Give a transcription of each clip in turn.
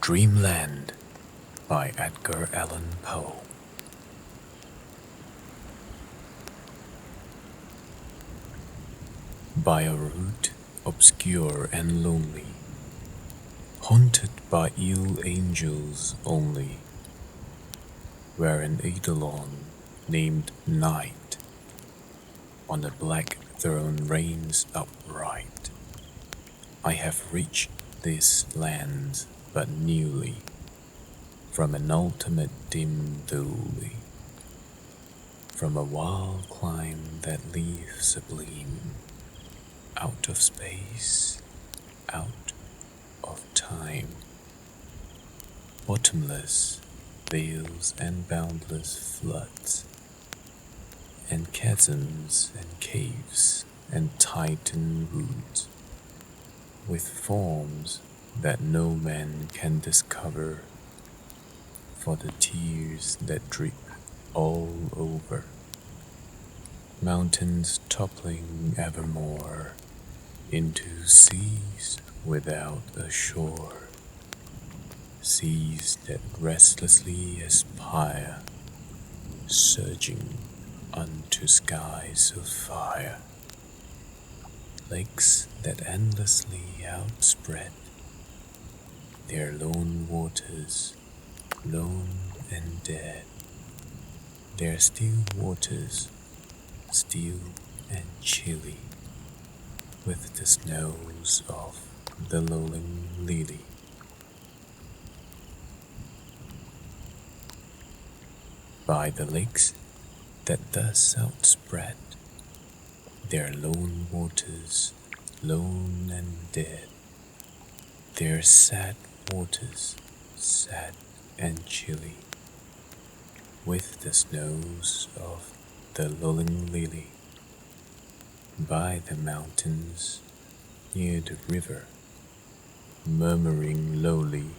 Dreamland by Edgar Allan Poe. By a route obscure and lonely, haunted by ill angels only, where an eidolon named Night on a black throne reigns upright, I have reached this land but newly, from an ultimate dim dully, from a wild clime that leaves sublime, out of space, out of time, bottomless veils and boundless floods, and chasms and caves and titan woods, with forms that no man can discover, for the tears that drip all over, mountains toppling evermore into seas without a shore, seas that restlessly aspire, surging unto skies of fire, lakes that endlessly outspread their lone waters, lone and dead, their still waters, still and chilly, with the snows of the lolling lily. By the lakes that thus outspread their lone waters, lone and dead, their sad waters, sad and chilly, with the snows of the lolling lily. By the mountains, near the river, murmuring lowly,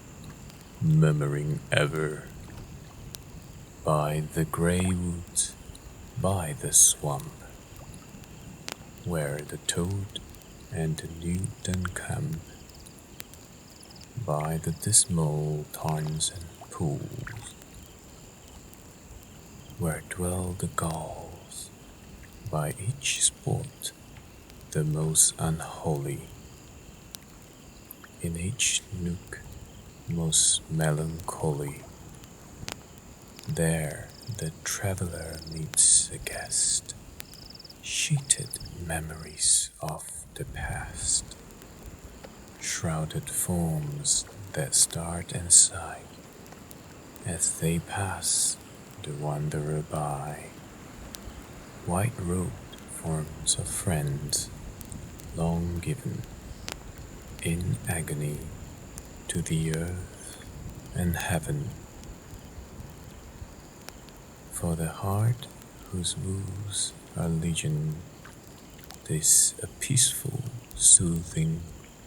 murmuring ever. By the grey woods, by the swamp, where the toad and the newt encamp, by the dismal tarns and pools, where dwell the gulls, by each spot the most unholy, in each nook most melancholy, there the traveller meets a guest, sheeted memories of the past, shrouded forms that start and sigh as they pass the wanderer by, white-robed forms of friends long given in agony to the earth and heaven, for the heart whose woes are legion, this a peaceful, soothing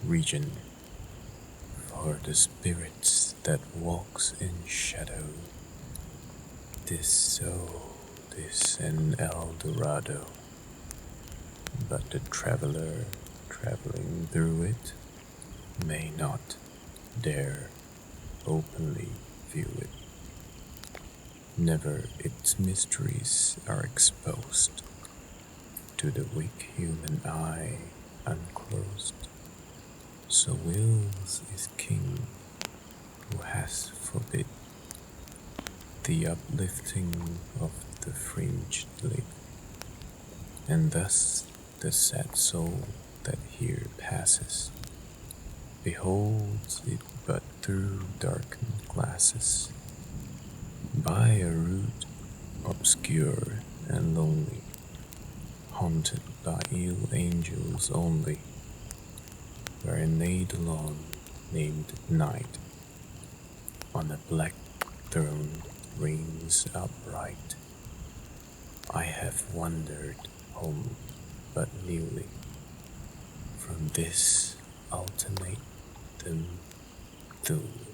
region, for the spirits that walks in shadow, this an El Dorado, but the traveler traveling through it may not dare openly view it. Never its mysteries are exposed to the weak human eye unclosed. So wills is king who has forbid the uplifting of the fringed lid, and thus the sad soul that here passes beholds it but through darkened glasses, by a route obscure and lonely, haunted by ill angels only, where an eidolon named Night on a black throne reigns upright, I have wandered home but newly, from this ultimatum dully.